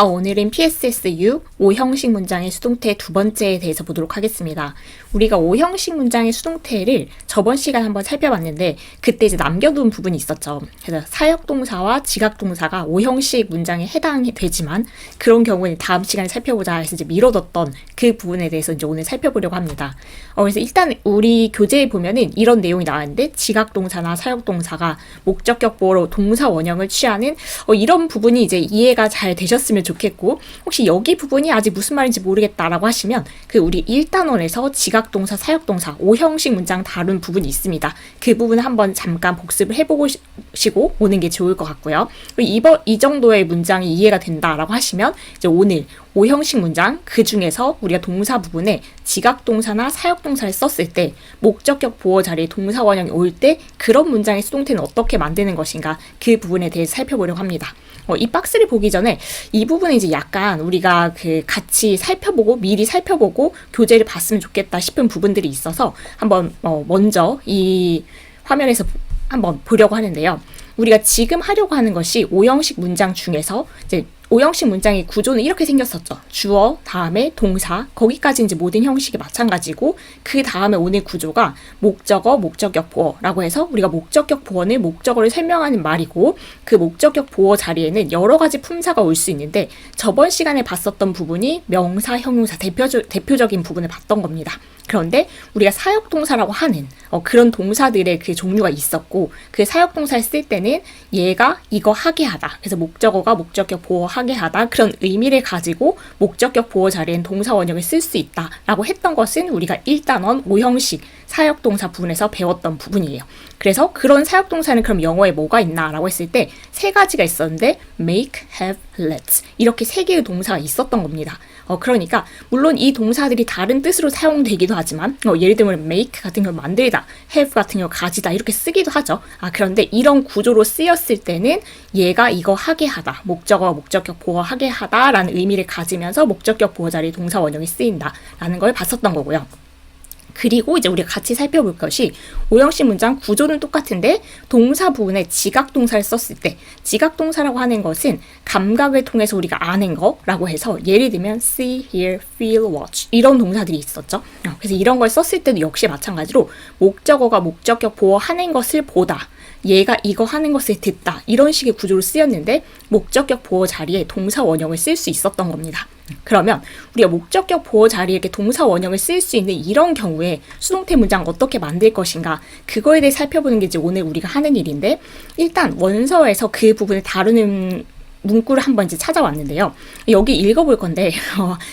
오늘은 PSSU 5형식 문장의 수동태 두 번째에 대해서 보도록 하겠습니다. 우리가 5형식 문장의 수동태를 저번 시간에 한번 살펴봤는데 그때 이제 남겨둔 부분이 있었죠. 그래서 사역동사와 지각동사가 5형식 문장에 해당이 되지만 그런 경우는 다음 시간에 살펴보자 해서 이제 미뤄뒀던 그 부분에 대해서 이제 오늘 살펴보려고 합니다. 그래서 일단 우리 교재에 보면은 이런 내용이 나왔는데 지각동사나 사역동사가 목적격 보어로 동사 원형을 취하는 이런 부분이 이제 이해가 잘 되셨으면 좋겠고, 혹시 여기 부분이 아직 무슨 말인지 모르겠다라고 하시면 그 우리 1단원에서 지각동사, 사역동사 5형식 문장 다룬 부분이 있습니다. 그 부분 한번 잠깐 복습을 해보시고 오는 게 좋을 것 같고요. 이 정도의 문장이 이해가 된다라고 하시면 이제 오늘 5형식 문장 그 중에서 우리가 동사 부분에 지각동사나 사역동사를 썼을 때 목적격 보어 자리에 동사 원형이 올 때 그런 문장의 수동태는 어떻게 만드는 것인가, 그 부분에 대해서 살펴보려고 합니다. 이 박스를 보기 전에 이 부분은 이제 약간 우리가 같이 미리 살펴보고 교재를 봤으면 좋겠다 싶은 부분들이 있어서 한번 먼저 이 화면에서 한번 보려고 하는데요. 우리가 지금 하려고 하는 것이 5형식 문장 중에서 이제 5형식 문장의 구조는 이렇게 생겼었죠. 주어, 다음에 동사, 거기까지 이제 모든 형식이 마찬가지고, 그 다음에 오늘 구조가 목적어, 목적격 보어라고 해서 우리가 목적격 보어는 목적어를 설명하는 말이고, 그 목적격 보어 자리에는 여러 가지 품사가 올 수 있는데, 저번 시간에 봤었던 부분이 명사, 형용사, 대표적인 부분을 봤던 겁니다. 그런데 우리가 사역동사라고 하는 그런 동사들의 그 종류가 있었고, 그 사역동사를 쓸 때는 얘가 이거 하게 하다, 그래서 목적어가 목적격 보어하게 하다, 그런 의미를 가지고 목적격 보어 자리엔 동사 원형을 쓸 수 있다라고 했던 것은 우리가 1단원 5형식 사역동사 부분에서 배웠던 부분이에요. 그래서 그런 사역동사는 그럼 영어에 뭐가 있나라고 했을 때 세 가지가 있었는데 make, have, let 이렇게 세 개의 동사가 있었던 겁니다. 그러니까 물론 이 동사들이 다른 뜻으로 사용되기도 하지만 예를 들면 make 같은 경우 만들다, have 같은 경우 가지다 이렇게 쓰기도 하죠. 그런데 이런 구조로 쓰였을 때는 얘가 이거 하게 하다, 목적어, 목적격 보어하게 하다라는 의미를 가지면서 목적격 보어 자리에 동사 원형이 쓰인다라는 걸 봤었던 거고요. 그리고 이제 우리가 같이 살펴볼 것이 5형식 문장 구조는 똑같은데 동사 부분에 지각동사를 썼을 때, 지각동사라고 하는 것은 감각을 통해서 우리가 아는 거라고 해서 예를 들면 see, hear, feel, watch 이런 동사들이 있었죠. 그래서 이런 걸 썼을 때도 역시 마찬가지로 목적어가 목적격 보어하는 것을 보다, 얘가 이거 하는 것을 듣다, 이런 식의 구조로 쓰였는데 목적격 보어 자리에 동사 원형을 쓸 수 있었던 겁니다. 그러면 우리가 목적격 보어 자리에 이렇게 동사 원형을 쓸 수 있는 이런 경우에 수동태 문장 어떻게 만들 것인가, 그거에 대해 살펴보는 게 이제 오늘 우리가 하는 일인데, 일단 원서에서 그 부분을 다루는 문구를 한번 이제 찾아왔는데요. 여기 읽어볼 건데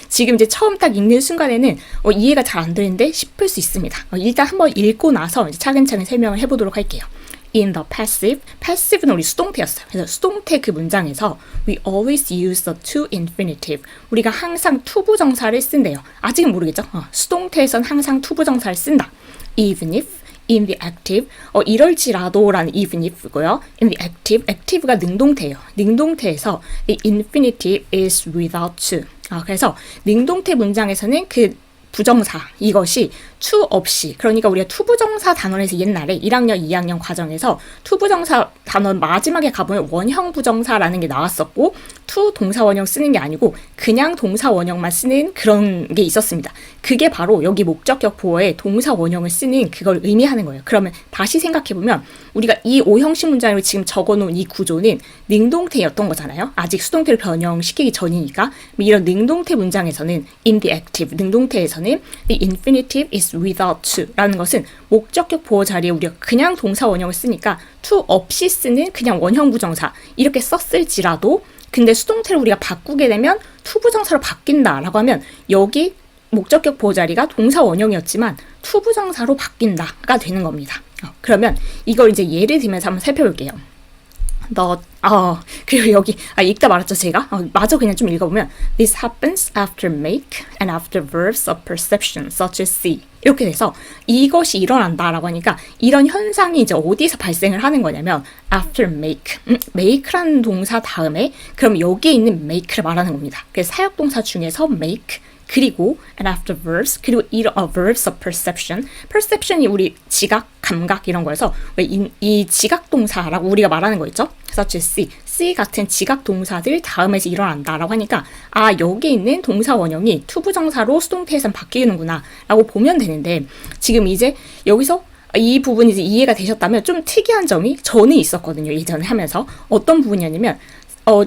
지금 이제 처음 딱 읽는 순간에는 이해가 잘 안 되는데 싶을 수 있습니다. 일단 한번 읽고 나서 이제 차근차근 설명을 해보도록 할게요. In the passive, passive는 우리 수동태였어요. 그래서 수동태 그 문장에서 we always use the to infinitive. 우리가 항상 투부정사를 쓴대요. 아직은 모르겠죠? 수동태에선 항상 투부정사를 쓴다. Even if, in the active, 이럴지라도라는 even if고요. In the active, active가 능동태예요. 능동태에서 the infinitive is without to. 그래서 능동태 문장에서는 그 부정사, 이것이 to 없이, 그러니까 우리가 투부정사 단원에서 옛날에 1학년, 2학년 과정에서 투부정사 단원 마지막에 가보면 원형 부정사라는 게 나왔었고, to 동사 원형 쓰는 게 아니고 그냥 동사 원형만 쓰는 그런 게 있었습니다. 그게 바로 여기 목적격 보어에 동사 원형을 쓰는 그걸 의미하는 거예요. 그러면 다시 생각해보면 우리가 이 5형식 문장으로 지금 적어놓은 이 구조는 능동태였던 거잖아요. 아직 수동태를 변형시키기 전이니까. 이런 능동태 문장에서는 in the active, 능동태에서는 the infinitive is without to 라는 것은 목적격 보어 자리에 우리가 그냥 동사 원형을 쓰니까 to 없이 쓰는 그냥 원형 부정사 이렇게 썼을지라도, 근데 수동태를 우리가 바꾸게 되면 투부정사로 바뀐다라고 하면 여기 목적격 보어 자리가 동사 원형이었지만 투부정사로 바뀐다가 되는 겁니다. 그러면 이걸 이제 예를 들면서 한번 살펴볼게요. 그리고 여기 읽다 말았죠 제가. 마저 그냥 좀 읽어보면 This happens after make and after verbs of perception such as see. 이렇게 돼서 이것이 일어난다라고 하니까 이런 현상이 이제 어디서 발생을 하는 거냐면 after make, make라는 동사 다음에 그럼 여기에 있는 make를 말하는 겁니다. 그래서 사역동사 중에서 make, 그리고 and after verbs, 그리고 verbs of perception. perception이 우리 지각, 감각 이런 거여서 이 지각 동사라고 우리가 말하는 거 있죠? such as see. C 같은 지각 동사들 다음에서 일어난다라고 하니까 여기 있는 동사 원형이 투부정사로 수동태에선 바뀌는구나 라고 보면 되는데 지금 이제 여기서 이 부분이 이제 이해가 되셨다면 좀 특이한 점이 저는 있었거든요. 예전에 하면서. 어떤 부분이었냐면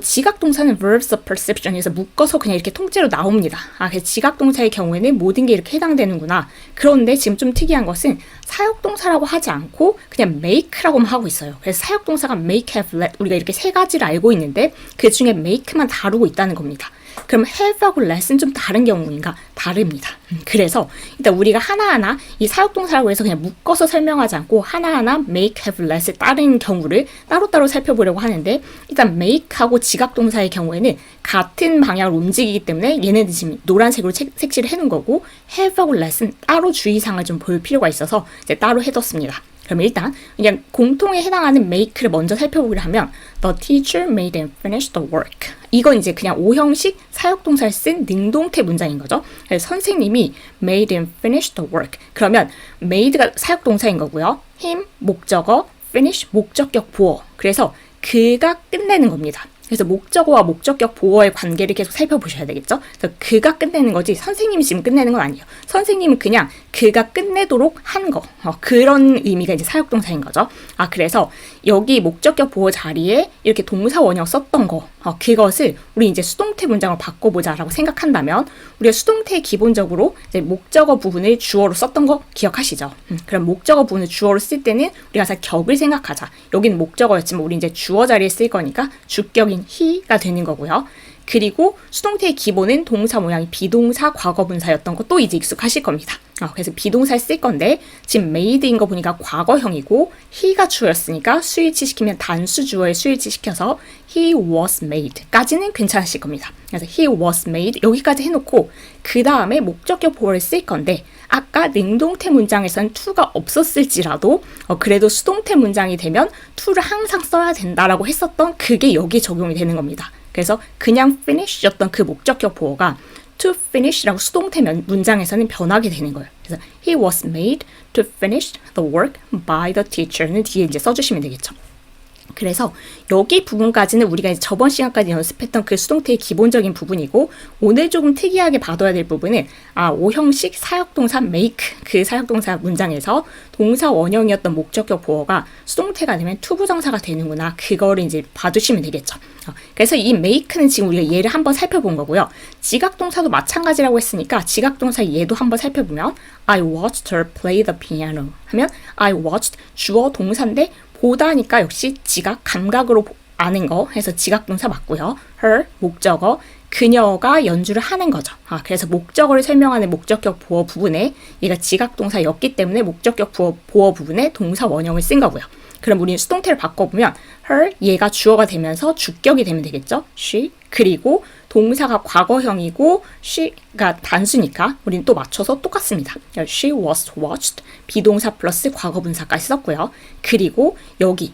지각동사는 verbs of perception에서 묶어서 그냥 이렇게 통째로 나옵니다. 그래서 지각동사의 경우에는 모든 게 이렇게 해당되는구나. 그런데 지금 좀 특이한 것은 사역동사라고 하지 않고 그냥 make라고만 하고 있어요. 그래서 사역동사가 make, have, let 우리가 이렇게 세 가지를 알고 있는데 그 중에 make만 다루고 있다는 겁니다. 그럼 have하고 let은 좀 다른 경우인가? 다릅니다. 그래서 일단 우리가 하나하나 이 사역동사라고 해서 그냥 묶어서 설명하지 않고 하나하나 make, have, let을 다른 경우를 따로따로 살펴보려고 하는데 일단 make하고 지각동사의 경우에는 같은 방향으로 움직이기 때문에 얘네들 지금 노란색으로 색칠을 해놓은 거고 have하고 let은 따로 주의사항을 좀 볼 필요가 있어서 이제 따로 해뒀습니다. 그럼 일단 그냥 공통에 해당하는 make를 먼저 살펴보기로 하면 The teacher made and finished the work. 이건 이제 그냥 O형식 사역동사를 쓴 능동태 문장인 거죠. 그래서 선생님이 made and finished the work. 그러면 made가 사역동사인 거고요. him 목적어, finish 목적격 보어. 그래서 그가 끝내는 겁니다. 그래서 목적어와 목적격 보어의 관계를 계속 살펴보셔야 되겠죠. 그래서 그가 끝내는 거지 선생님이 지금 끝내는 건 아니에요. 선생님은 그냥 그가 끝내도록 한 거. 그런 의미가 이제 사역동사인 거죠. 그래서 여기 목적격 보어 자리에 이렇게 동사 원형 썼던 거. 그것을 우리 이제 수동태 문장으로 바꿔보자라고 생각한다면 우리가 수동태 기본적으로 이제 목적어 부분을 주어로 썼던 거 기억하시죠? 그럼 목적어 부분을 주어로 쓸 때는 우리가 사 격을 생각하자. 여기는 목적어였지만 우리 이제 주어 자리에 쓸 거니까 주격인 he가 되는 거고요. 그리고 수동태의 기본은 동사 모양이 비동사 과거분사였던 것도 이제 익숙하실 겁니다. 그래서 비동사를 쓸 건데 지금 made인 거 보니까 과거형이고 he가 주어였으니까 스위치시키면 단수 주어에 스위치시켜서 he was made 까지는 괜찮으실 겁니다. 그래서 he was made 여기까지 해놓고 그 다음에 목적격 보어를 쓸 건데 아까 능동태 문장에선 to가 없었을지라도 그래도 수동태 문장이 되면 to를 항상 써야 된다라고 했었던 그게 여기에 적용이 되는 겁니다. 그래서 그냥 finish였던 그 목적격 보어가 to finish라고 수동태 문장에서는 변하게 되는 거예요. 그래서 he was made to finish the work by the teacher는 뒤에 이제 써주시면 되겠죠. 그래서 여기 부분까지는 우리가 이제 저번 시간까지 연습했던 그 수동태의 기본적인 부분이고 오늘 조금 특이하게 봐둬야 될 부분은 O형식 사역동사 make 그 사역동사 문장에서 동사 원형이었던 목적격 보어가 수동태가 되면 투부정사가 되는구나. 그거를 이제 봐두시면 되겠죠. 그래서 이 make는 지금 우리가 얘를 한번 살펴본 거고요. 지각동사도 마찬가지라고 했으니까 지각동사 얘도 한번 살펴보면 I watched her play the piano 하면 I watched 주어 동사인데 보다니까 역시 지각, 감각으로 아는 거 해서 지각동사 맞고요. her, 목적어, 그녀가 연주를 하는 거죠. 그래서 목적어를 설명하는 목적격 보어 부분에 얘가 지각동사였기 때문에 목적격 보어 부분에 동사 원형을 쓴 거고요. 그럼 우리는 수동태를 바꿔보면 her, 얘가 주어가 되면서 주격이 되면 되겠죠. she, 그리고 동사가 과거형이고 she가 단수니까 우리는 또 맞춰서 똑같습니다. She was watched, 비동사 플러스 과거분사까지 썼고요. 그리고 여기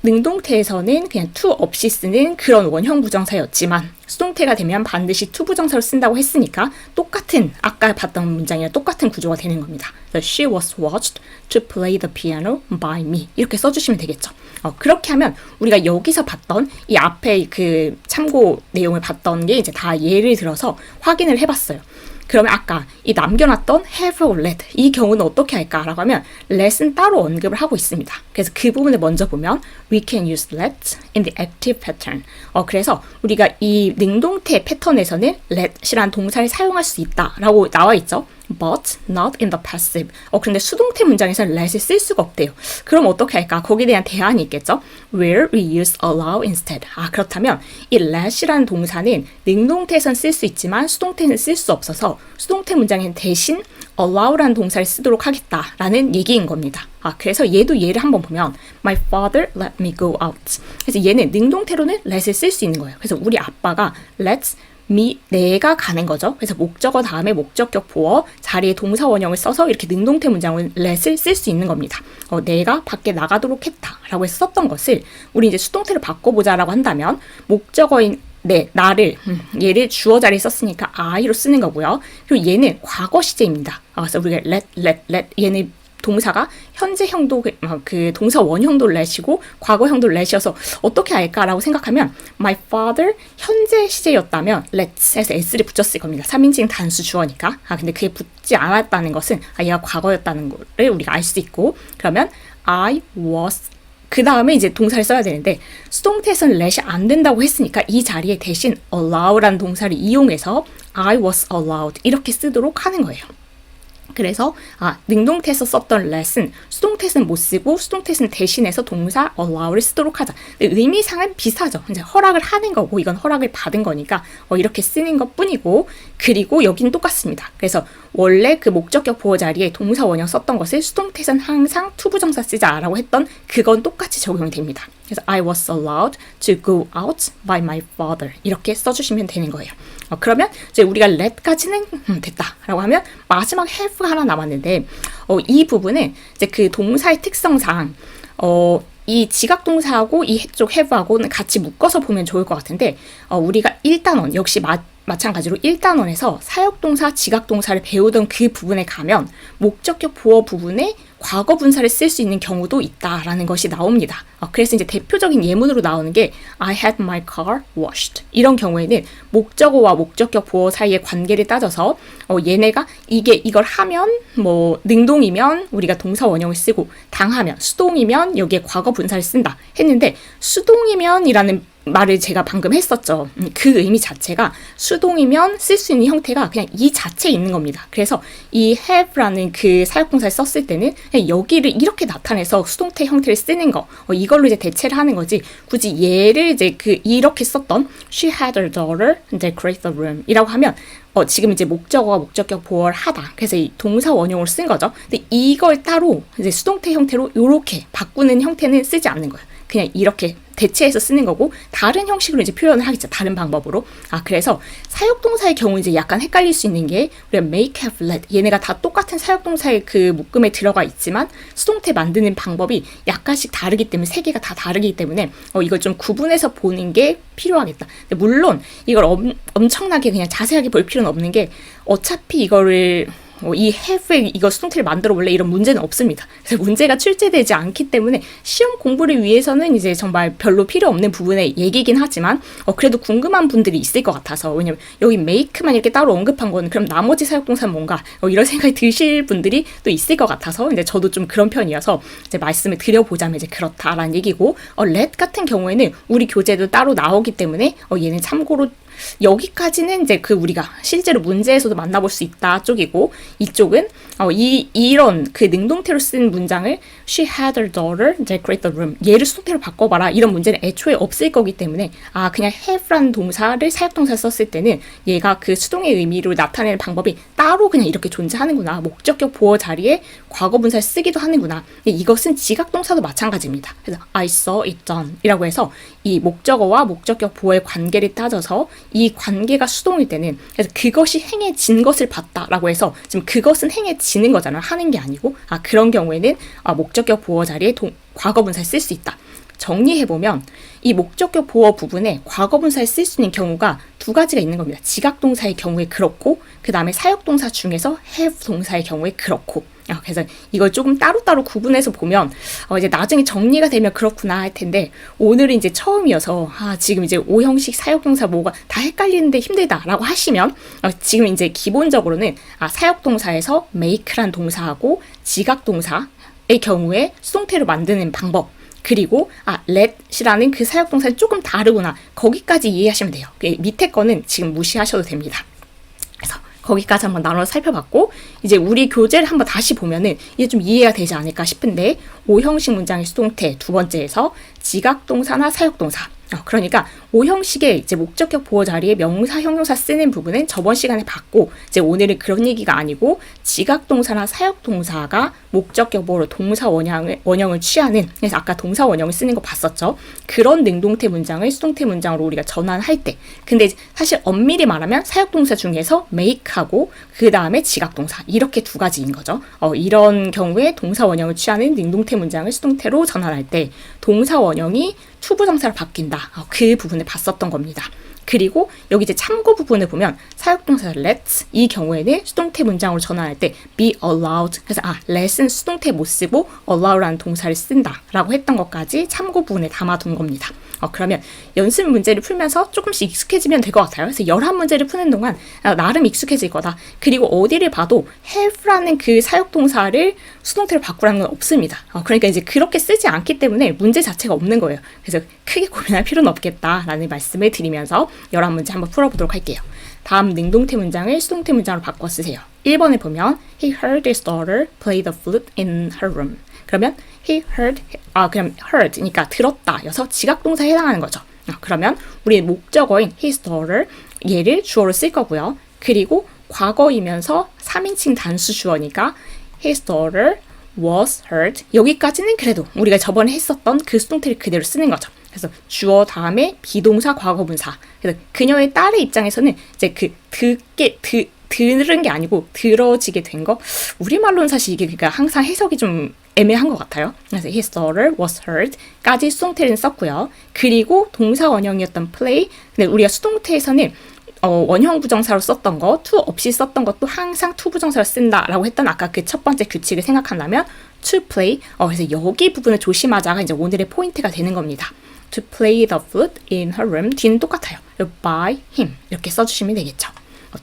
능동태에서는 그냥 to 없이 쓰는 그런 원형 부정사였지만 수동태가 되면 반드시 to 부정사로 쓴다고 했으니까 똑같은 아까 봤던 문장이랑 똑같은 구조가 되는 겁니다. She was watched to play the piano by me 이렇게 써주시면 되겠죠. 그렇게 하면 우리가 여기서 봤던 이 앞에 그 참고 내용을 봤던 게 이제 다 예를 들어서 확인을 해봤어요. 그러면 아까 이 남겨놨던 have or let 이 경우는 어떻게 할까라고 하면 let은 따로 언급을 하고 있습니다. 그래서 그 부분을 먼저 보면 we can use let in the active pattern. 그래서 우리가 이 능동태 패턴에서는 let이란 동사를 사용할 수 있다라고 나와 있죠. But not in the passive. 그런데 수동태 문장에서는 let을 쓸 수가 없대요. 그럼 어떻게 할까? 거기에 대한 대안이 있겠죠. Where we use allow instead. 그렇다면 이 let이라는 동사는 능동태에선 쓸 수 있지만 수동태는 쓸 수 없어서 수동태 문장에는 대신 allow라는 동사를 쓰도록 하겠다라는 얘기인 겁니다. 그래서 얘도 얘를 한번 보면 My father let me go out. 그래서 얘는 능동태로는 let을 쓸 수 있는 거예요. 그래서 우리 아빠가 let 내가 가는 거죠. 그래서 목적어 다음에 목적격 보어 자리에 동사 원형을 써서 이렇게 능동태 문장을 let을 쓸 수 있는 겁니다. 내가 밖에 나가도록 했다라고 해서 썼던 것을 우리 이제 수동태를 바꿔보자라고 한다면 목적어인 나를 얘를 주어 자리에 썼으니까 I로 쓰는 거고요. 그리고 얘는 과거 시제입니다. 그래서 우리가 let 얘는 동사가 현재형도 그 동사 원형도 let이고 과거형도 let이어서 어떻게 알까라고 생각하면 my father 현재 시제였다면 let's 해서 s를 붙였을 겁니다. 3인칭 단수 주어니까. 근데 그게 붙지 않았다는 것은 얘가 과거였다는 거를 우리가 알 수 있고, 그러면 I was 그 다음에 이제 동사를 써야 되는데 수동태에서는 let이 안 된다고 했으니까 이 자리에 대신 allow라는 동사를 이용해서 I was allowed 이렇게 쓰도록 하는 거예요. 그래서 능동태에서 썼던 let은 수동태에서는 못 쓰고 수동태에서는 대신해서 동사 allow를 쓰도록 하자. 의미상은 비슷하죠. 이제 허락을 하는 거고 이건 허락을 받은 거니까 이렇게 쓰는 것 뿐이고, 그리고 여긴 똑같습니다. 그래서 원래 그 목적격 보호 자리에 동사 원형 썼던 것을 수동태에서는 항상 투부정사 쓰자라고 했던 그건 똑같이 적용이 됩니다. 그래서 I was allowed to go out by my father 이렇게 써주시면 되는 거예요. 그러면 이제 우리가 let까지는 됐다라고 하면 마지막 have가 하나 남았는데 이 부분은 이제 그 동사의 특성상 이 지각동사하고 이쪽 have하고는 같이 묶어서 보면 좋을 것 같은데 우리가 1단원 역시 마찬가지로 1단원에서 사역동사, 지각동사를 배우던 그 부분에 가면 목적격 보어 부분에 과거 분사를 쓸 수 있는 경우도 있다라는 것이 나옵니다. 그래서 이제 대표적인 예문으로 나오는 게 I had my car washed. 이런 경우에는 목적어와 목적격 보어 사이의 관계를 따져서 얘네가 이걸 하면 뭐 능동이면 우리가 동사 원형을 쓰고 당하면 수동이면 여기에 과거 분사를 쓴다 했는데 수동이면이라는 말을 제가 방금 했었죠. 그 의미 자체가 수동이면 쓸 수 있는 형태가 그냥 이 자체에 있는 겁니다. 그래서 이 have라는 그 사역동사를 썼을 때는 여기를 이렇게 나타내서 수동태 형태를 쓰는 거 이걸로 이제 대체를 하는 거지 굳이 얘를 이제 이렇게 썼던 she had a daughter 이제 create the room 이라고 하면 지금 이제 목적어와 목적격 보어를 하다. 그래서 이 동사 원형으로 쓴 거죠. 근데 이걸 따로 이제 수동태 형태로 이렇게 바꾸는 형태는 쓰지 않는 거예요. 그냥 이렇게 대체해서 쓰는 거고 다른 형식으로 이제 표현을 하겠죠. 다른 방법으로. 그래서 사역동사의 경우 이제 약간 헷갈릴 수 있는 게 우리가 make, have, let 얘네가 다 똑같은 사역동사의 그 묶음에 들어가 있지만 수동태 만드는 방법이 약간씩 다르기 때문에 세 개가 다 다르기 때문에 이걸 좀 구분해서 보는 게 필요하겠다. 근데 물론 이걸 엄청나게 그냥 자세하게 볼 필요는 없는 게 어차피 이거를 이 have에 이거 수동태를 만들어 볼래 이런 문제는 없습니다. 그래서 문제가 출제되지 않기 때문에 시험 공부를 위해서는 이제 정말 별로 필요 없는 부분의 얘기긴 하지만 그래도 궁금한 분들이 있을 것 같아서 왜냐면 여기 make만 이렇게 따로 언급한 거는 그럼 나머지 사역동사는 뭔가 이런 생각이 드실 분들이 또 있을 것 같아서 이제 저도 좀 그런 편이어서 이제 말씀을 드려보자면 이제 그렇다라는 얘기고 let 같은 경우에는 우리 교재도 따로 나오기 때문에 얘는 참고로 여기까지는 이제 우리가 실제로 문제에서도 만나볼 수 있다 쪽이고 이쪽은 이런 그 능동태로 쓴 문장을 she had her daughter decorate the room 얘를 수동태로 바꿔봐라 이런 문제는 애초에 없을 거기 때문에 그냥 have라는 동사를 사역동사 썼을 때는 얘가 그 수동의 의미로 나타내는 방법이 따로 그냥 이렇게 존재하는구나 목적격 보어 자리에 과거분사를 쓰기도 하는구나. 이것은 지각동사도 마찬가지입니다. 그래서 I saw it done 이라고 해서 이 목적어와 목적격 보어의 관계를 따져서 이 관계가 수동일 때는 그래서 그것이 행해진 것을 봤다라고 해서 지금 그것은 행해지는 거잖아요. 하는 게 아니고 그런 경우에는 목적격 보어 자리에 과거분사를 쓸 수 있다. 정리해보면 이 목적격 보어 부분에 과거분사를 쓸 수 있는 경우가 두 가지가 있는 겁니다. 지각동사의 경우에 그렇고 그 다음에 사역동사 중에서 have 동사의 경우에 그렇고 그래서 이걸 조금 따로따로 구분해서 보면 이제 나중에 정리가 되면 그렇구나 할 텐데 오늘은 이제 처음이어서 지금 이제 오형식 사역동사 뭐가 다 헷갈리는데 힘들다라고 하시면 지금 이제 기본적으로는 사역동사에서 make란 동사하고 지각동사의 경우에 수동태로 만드는 방법 그리고 let이라는 그 사역동사는 조금 다르구나 거기까지 이해하시면 돼요. 밑에 거는 지금 무시하셔도 됩니다. 그래서 거기까지 한번 나눠서 살펴봤고 이제 우리 교재를 한번 다시 보면은 이게 좀 이해가 되지 않을까 싶은데 오형식 문장의 수동태 두 번째에서 지각동사나 사역동사 그러니까 오형식의 이제 목적격 보어 자리에 명사, 형용사 쓰는 부분은 저번 시간에 봤고 이제 오늘은 그런 얘기가 아니고 지각동사나 사역동사가 목적격 보어로 동사 원형을 취하는 그래서 아까 동사 원형을 쓰는 거 봤었죠. 그런 능동태 문장을 수동태 문장으로 우리가 전환할 때 근데 사실 엄밀히 말하면 사역동사 중에서 make하고 그 다음에 지각동사 이렇게 두 가지인 거죠. 이런 경우에 동사 원형을 취하는 능동태 문장을 수동태로 전환할 때 동사 원형이 투부정사로 바뀐다. 그 부분을 봤었던 겁니다. 그리고 여기 이제 참고 부분을 보면 사역동사 let 이 경우에는 수동태 문장으로 전환할 때 be allowed. 그래서 let은 수동태 못 쓰고 allow라는 동사를 쓴다라고 했던 것까지 참고 부분에 담아둔 겁니다. 그러면 연습 문제를 풀면서 조금씩 익숙해지면 될 것 같아요. 그래서 11문제를 푸는 동안 나름 익숙해질 거다. 그리고 어디를 봐도 have라는 그 사역동사를 수동태로 바꾸라는 건 없습니다. 그러니까 이제 그렇게 쓰지 않기 때문에 문제 자체가 없는 거예요. 그래서 크게 고민할 필요는 없겠다라는 말씀을 드리면서 11문제 한번 풀어보도록 할게요. 다음 능동태 문장을 수동태 문장으로 바꿔 쓰세요. 1번에 보면 He heard his daughter play the flute in her room. 그러면 he heard, 그럼 heard, 그러니까 들었다 여서 지각동사에 해당하는 거죠. 그러면 우리 목적어인 his daughter 얘를 주어로 쓸 거고요. 그리고 과거이면서 3인칭 단수 주어니까 his daughter was heard. 여기까지는 그래도 우리가 저번에 했었던 그 수동태를 그대로 쓰는 거죠. 그래서 주어 다음에 비동사 과거분사. 그래서 그녀의 딸의 입장에서는 이제 들은 게 아니고 들어지게 된 거. 우리말로는 사실 이게 그러니까 항상 해석이 좀 애매한 것 같아요. 그래서 his daughter was heard까지 수동태를 썼고요. 그리고 동사 원형이었던 play. 근데 우리가 수동태에서는 원형 부정사로 썼던 거, to 없이 썼던 것도 항상 to 부정사로 쓴다라고 했던 아까 그 첫 번째 규칙을 생각한다면 to play. 그래서 여기 부분을 조심하자가 이제 오늘의 포인트가 되는 겁니다. To play the flute in her room. 뒤는 똑같아요. by him 이렇게 써주시면 되겠죠.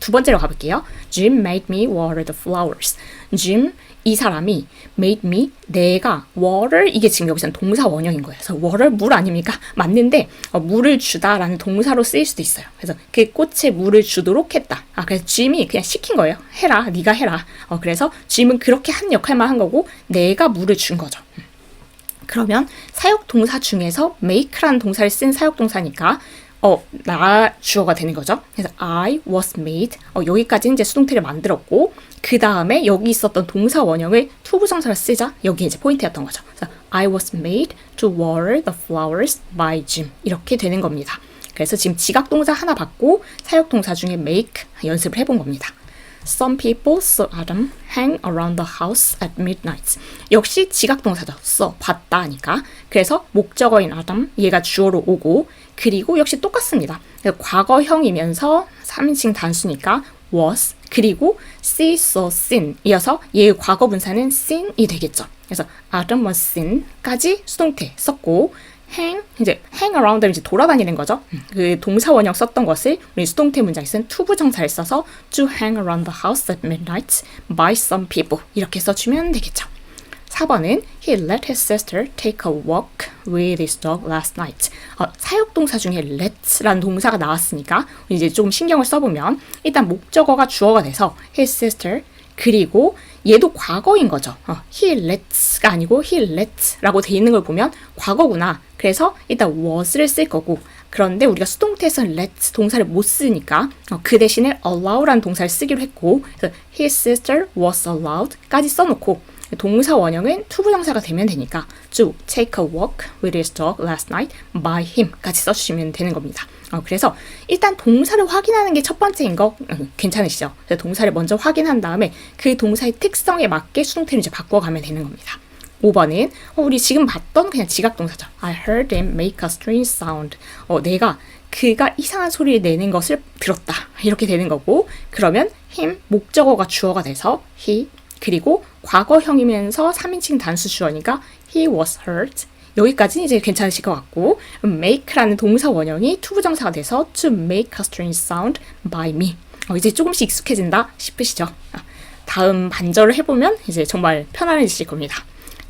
두 번째로 가볼게요. Jim made me water the flowers. Jim, 이 사람이 made me, 내가 water, 이게 지금 여기서는 동사 원형인 거예요. 그래서 water, 물 아닙니까? 맞는데 물을 주다라는 동사로 쓰일 수도 있어요. 그래서 그 꽃에 물을 주도록 했다. 그래서 Jim이 그냥 시킨 거예요. 해라, 네가 해라. 그래서 Jim은 그렇게 한 역할만 한 거고 내가 물을 준 거죠. 그러면 사역동사 중에서 make라는 동사를 쓴 사역동사니까 나 주어가 되는 거죠. 그래서 I was made. 여기까지는 이제 수동태를 만들었고 그 다음에 여기 있었던 동사 원형을 to 부정사를 쓰자. 여기 이제 포인트였던 거죠. 그래서 I was made to water the flowers by Jim. 이렇게 되는 겁니다. 그래서 지금 지각동사 하나 받고 사역동사 중에 make 연습을 해본 겁니다. Some people saw Adam hang around the house at midnight. 역시 지각동사죠. 봤다 하니까. 그래서 목적어인 Adam, 얘가 주어로 오고 그리고 역시 똑같습니다. 과거형이면서 3인칭 단수니까 was 그리고 see, saw, seen 이어서 얘의 과거분사는 seen이 되겠죠. 그래서 Adam was seen까지 수동태 썼고 이제 hang around을 이제 돌아다니는 거죠. 그 동사 원형 썼던 것을 우리 수동태 문장에 쓴 to 부정사를 써서 to hang around the house at midnight by some people 이렇게 써주면 되겠죠. 4번은 He let his sister take a walk with his dog last night. 사역동사 중에 let라는 동사가 나왔으니까 이제 조금 신경을 써보면 일단 목적어가 주어가 돼서 his sister 그리고 얘도 과거인 거죠. He lets가 아니고 he let라고 돼 있는 걸 보면 과거구나. 그래서 일단 was를 쓸 거고 그런데 우리가 수동태에서는 let 동사를 못 쓰니까 그 대신에 allow라는 동사를 쓰기로 했고 그래서 his sister was allowed까지 써놓고 동사 원형은 to 부정사가 되면 되니까 to take a walk with his dog last night by him까지 써주시면 되는 겁니다. 그래서 일단 동사를 확인하는 게 첫 번째인 거 괜찮으시죠? 그래서 동사를 먼저 확인한 다음에 그 동사의 특성에 맞게 수동태를 이제 바꿔가면 되는 겁니다. 5번은 우리 지금 봤던 그냥 지각동사죠. I heard him make a strange sound. 그가 이상한 소리를 내는 것을 들었다. 이렇게 되는 거고 그러면 him 목적어가 주어가 돼서 he 그리고 과거형이면서 3인칭 단수 주어니까 he was hurt. 여기까지는 이제 괜찮으실 것 같고 make라는 동사 원형이 to 부정사가 돼서 to make a strange sound by me. 이제 조금씩 익숙해진다 싶으시죠? 다음 반절을 해보면 이제 정말 편안해지실 겁니다.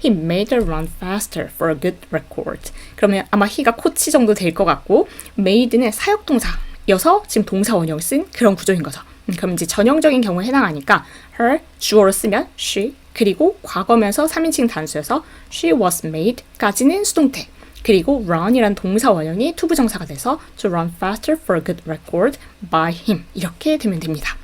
He made her run faster for a good record. 그러면 아마 he가 코치 정도 될 것 같고 made는 사역동사여서 지금 동사 원형을 쓴 그런 구조인 거죠. 그럼 이제 전형적인 경우에 해당하니까 her 주어로 쓰면 she 그리고 과거면서 3인칭 단수여서 she was made까지는 수동태 그리고 run이란 동사 원형이 to 부정사가 돼서 to run faster for a good record by him 이렇게 되면 됩니다.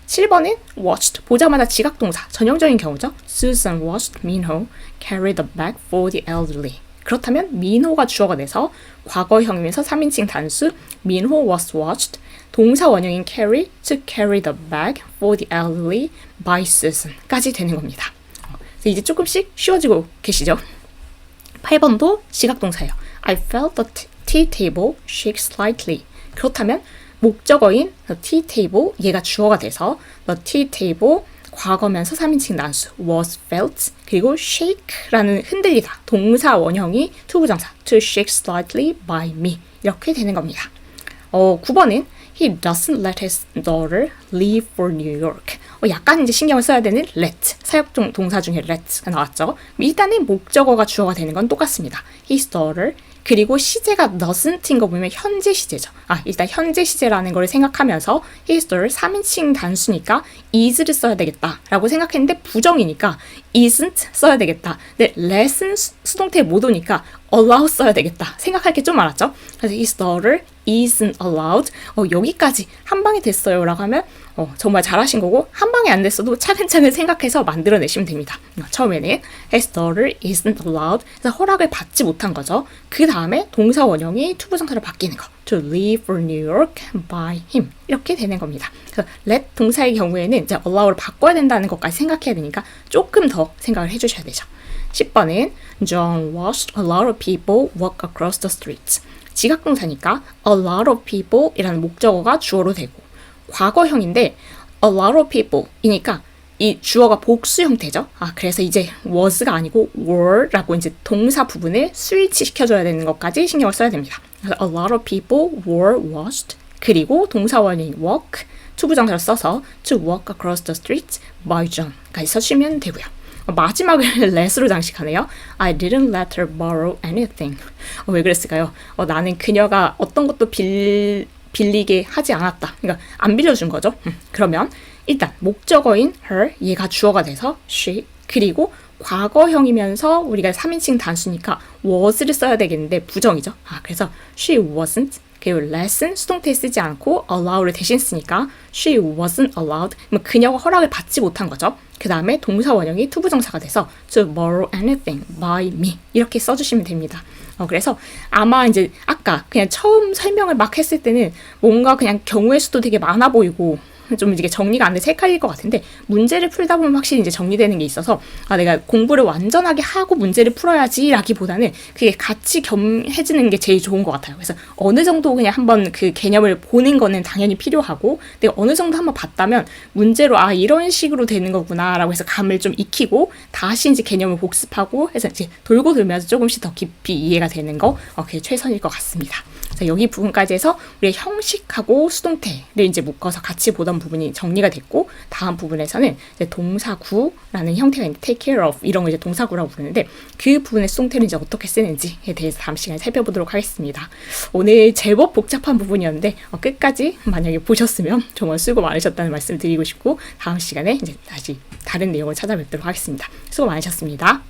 7번은 watched 보자마자 지각동사 전형적인 경우죠. Susan watched Minho carry the bag for the elderly. 그렇다면 민호가 주어가 돼서 과거형이면서 3인칭 단수 Minho was watched 동사 원형인 carry, to carry the bag for the elderly by Susan까지 되는 겁니다. 그래서 이제 조금씩 쉬워지고 계시죠? 8번도 지각동사예요. I felt the tea table shake slightly. 그렇다면 목적어인 the tea table 얘가 주어가 돼서 the tea table 과거면서 3인칭 단수 was felt 그리고 shake라는 흔들리다 동사 원형이 투부정사 to shake slightly by me 이렇게 되는 겁니다. 9번은 he doesn't let his daughter leave for New York. 약간 이제 신경을 써야 되는 let 사역종 동사 중에 let가 나왔죠. 일단은 목적어가 주어가 되는 건 똑같습니다. his daughter 그리고 시제가 doesn't인 거 보면 현재 시제죠. 일단 현재 시제라는 걸 생각하면서 his daughter 3인칭 단수니까 is를 써야 되겠다라고 생각했는데 부정이니까 isn't 써야 되겠다. 근데 let은 수동태 못 오니까 allow 써야 되겠다. 생각할 게 좀 많았죠. 그래서 his daughter isn't allowed. 여기까지 한 방에 됐어요 라고 하면 정말 잘하신 거고 한 방에 안 됐어도 차근차근 생각해서 만들어내시면 됩니다. 처음에는 his daughter isn't allowed 그래서 허락을 받지 못한 거죠. 그 다음에 동사 원형이 투부정사로 바뀌는 거 to leave for New York by him 이렇게 되는 겁니다. 그래서 let 동사의 경우에는 이제 allow를 바꿔야 된다는 것까지 생각해야 되니까 조금 더 생각을 해주셔야 되죠. 10번은 John watched a lot of people walk across the streets. 지각동사니까 a lot of people 이라는 목적어가 주어로 되고 과거형인데 a lot of people 이니까 이 주어가 복수 형태죠. 그래서 이제 was가 아니고 were라고 이제 동사 부분을 스위치 시켜줘야 되는 것까지 신경을 써야 됩니다. 그래서 a lot of people were watched 그리고 동사 원인 walk 투부정사를 써서 to walk across the streets by John까지 써주시면 되고요. 마지막을 let으로 장식하네요. I didn't let her borrow anything. 왜 그랬을까요? 나는 그녀가 어떤 것도 빌리게 하지 않았다. 그러니까 안 빌려준 거죠. 그러면 일단 목적어인 her 얘가 주어가 돼서 she 그리고 과거형이면서 우리가 3인칭 단수니까 was를 써야 되겠는데 부정이죠. 그래서 she wasn't 그리고 let은 수동태 쓰지 않고 allow를 대신 쓰니까 she wasn't allowed 그녀가 허락을 받지 못한 거죠. 그 다음에 동사 원형이 투부정사가 돼서 to borrow anything by me 이렇게 써주시면 됩니다. 그래서 아마 이제 아까 그냥 처음 설명을 막 했을 때는 뭔가 그냥 경우의 수도 되게 많아 보이고 좀 이게 정리가 안 돼서 헷갈릴 것 같은데 문제를 풀다 보면 확실히 이제 정리되는 게 있어서 내가 공부를 완전하게 하고 문제를 풀어야지 라기보다는 그게 같이 겸해지는 게 제일 좋은 것 같아요. 그래서 어느 정도 그냥 한번 그 개념을 보는 거는 당연히 필요하고 내가 어느 정도 한번 봤다면 문제로 이런 식으로 되는 거구나 라고 해서 감을 좀 익히고 다시 이제 개념을 복습하고 해서 이제 돌고 돌면서 조금씩 더 깊이 이해가 되는 거 그게 최선일 것 같습니다. 그래서 여기 부분까지 해서 우리의 형식하고 수동태를 이제 묶어서 같이 보던 부분이 정리가 됐고 다음 부분에서는 이제 동사구라는 형태가 있는데 take care of 이런 거 이제 동사구라고 부르는데 그 부분의 수동태를 이제 어떻게 쓰는지에 대해서 다음 시간에 살펴보도록 하겠습니다. 오늘 제법 복잡한 부분이었는데 끝까지 만약에 보셨으면 정말 수고 많으셨다는 말씀을 드리고 싶고 다음 시간에 이제 다시 다른 내용을 찾아뵙도록 하겠습니다. 수고 많으셨습니다.